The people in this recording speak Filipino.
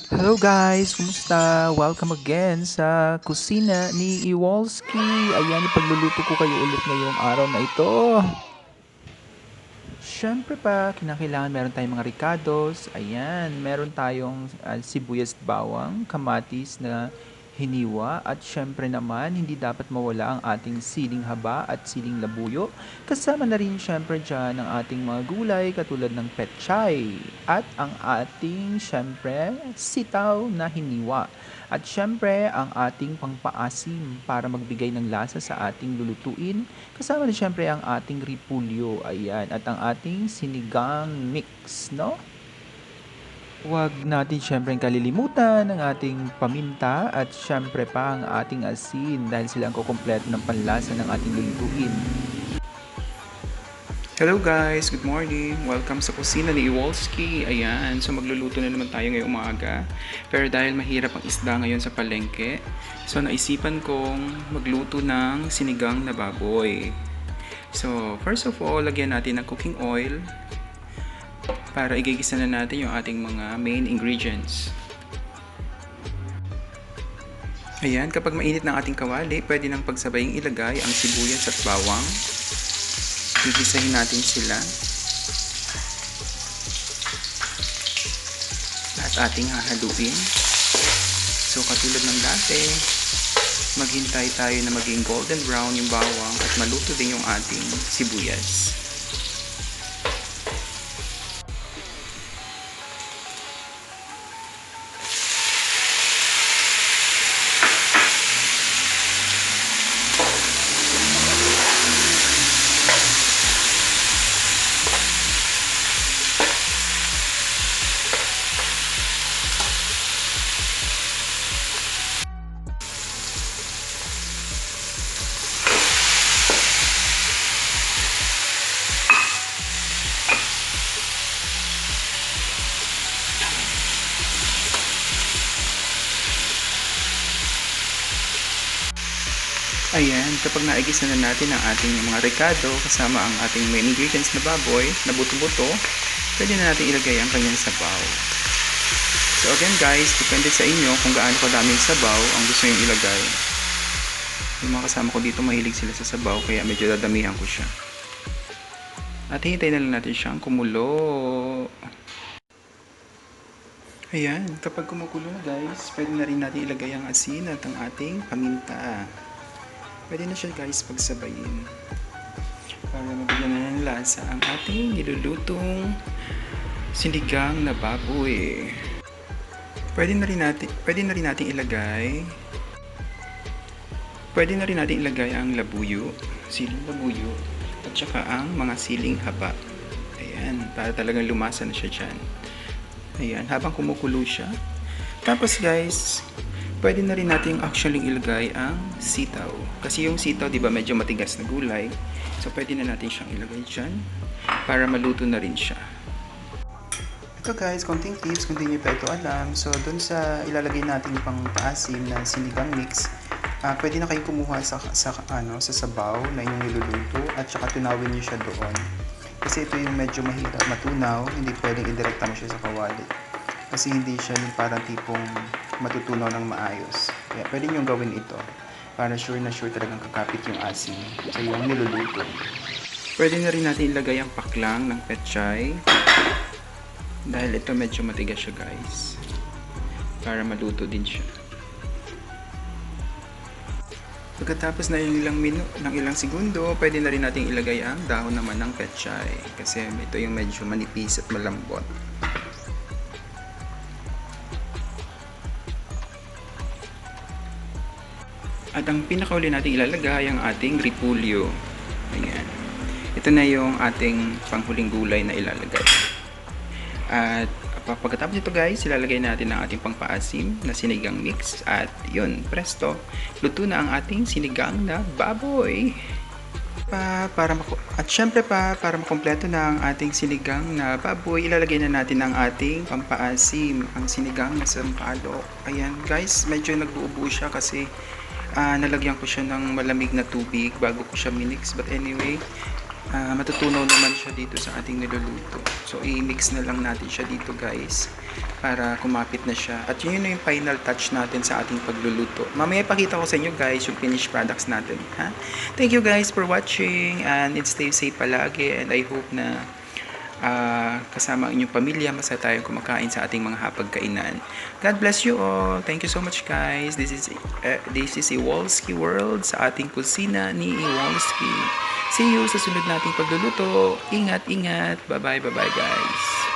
Hello guys! Kumusta? Welcome again sa kusina ni Iwolski. Ayan, ipagluluto ko kayo ulit ngayong araw na ito. Siyempre pa, kinakailangan meron tayong mga ricados. Ayan, meron tayong sibuyas bawang, kamatis na hiniwa. At siyempre naman, hindi dapat mawala ang ating siling haba at siling labuyo. Kasama na rin siyempre dyan ang ating mga gulay katulad ng petchay. At ang ating siyempre sitaw na hiniwa. At siyempre, ang ating pangpaasim para magbigay ng lasa sa ating lulutuin. Kasama na siyempre ang ating repolyo, ayan, at ang ating sinigang mix, no? Huwag natin siyempre kalilimutan ang ating paminta at siyempre pa ang ating asin dahil sila ang kukumpleto ng panlasa ng ating lulutuin. Hello guys, good morning. Welcome sa kusina ni Iwolski. Ayan, so magluluto na naman tayo ngayong umaga. Pero dahil mahirap ang isda ngayon sa palengke, so naisipan kong magluto ng sinigang na baboy. So, first of all, lagyan natin ng cooking oil para igigisa na natin yung ating mga main ingredients. Ayan, kapag mainit ng ating kawali, pwede nang pagsabaying ilagay ang sibuyas at bawang. Gigisahin natin sila at ating hahaluin. So katulad ng dati, maghintay tayo na maging golden brown yung bawang at maluto din yung ating sibuyas. Ayan, kapag naigisa na natin ang ating mga recado kasama ang ating main ingredients na baboy na buto-buto, pwede na natin ilagay ang kanyang sabaw. So again guys, depende sa inyo kung gaano kadaming sabaw ang gusto nyo ilagay. Yung mga kasama ko dito mahilig sila sa sabaw kaya medyo dadamihan ko siya. At hintayin na lang natin siyang kumulo. Ayan, kapag kumukulo na guys, pwede na rin natin ilagay ang asin at ang ating paminta. Pwede na siya guys pagsabayin para mabigyan na ng lasa ang ating nilulutong sinigang na baboy. Pwede na rin natin ilagay ang labuyo, siling labuyo at saka ang mga siling haba. Ayan, para talagang lumasa na siya dyan. Ayan, habang kumukulo siya. Tapos guys, pwede na rin natin actually ilagay ang sitaw. Kasi yung sitaw, di ba, medyo matigas na gulay. So, pwede na natin siyang ilagay dyan para maluto na rin siya. Ito guys, konting tips kung di nyo pa ito alam. So, dun sa ilalagay natin pang paasim na sinigang mix, pwede na kayong kumuha sa sabaw na inyong niluluto at saka tunawin nyo siya doon. Kasi ito yung medyo mahirap matunaw, hindi pwedeng indirekta mo siya sa kawali. Kasi hindi siya yung parang tipong matutunaw ng maayos. Kaya pwede nyo gawin ito para sure na sure talagang kakapit yung asin sa yung niluluto. Pwede na rin natin ilagay ang paklang ng petchay dahil ito medyo matigas siya guys para maluto din siya. Pagkatapos na ng ilang segundo, pwede na rin natin ilagay ang dahon naman ng petchay kasi ito yung medyo manipis at malambot. At ang pinakauli natin ilalagay ang ating repolyo. Ayan. Ito na yung ating panghuling gulay na ilalagay. At pagkatapos ito guys, ilalagay natin ang ating pangpaasim na sinigang mix. At yun, presto, luto na ang ating sinigang na baboy. At syempre para makompleto na ang ating sinigang na baboy, ilalagay na natin ang ating pampaasim, ang sinigang na sampalok. Ayan guys, medyo nagbuubo siya kasi nalagyan ko siya ng malamig na tubig bago ko siya minix. But anyway, matutunaw naman siya dito sa ating niluluto. So, i-mix na lang natin siya dito guys para kumapit na siya. At yun na yung final touch natin sa ating pagluluto. Mamaya ipakita ko sa inyo guys yung finished products natin. Ha? Thank you guys for watching and stay safe palagi and I hope na kasama ang inyong pamilya masaya tayong kumakain sa ating mga hapagkainan. God bless you all. Thank you so much guys. This is Iwalski World sa ating kusina ni Iwalski. See you sa sunod nating pagluluto. Ingat, ingat. Bye-bye, bye-bye guys.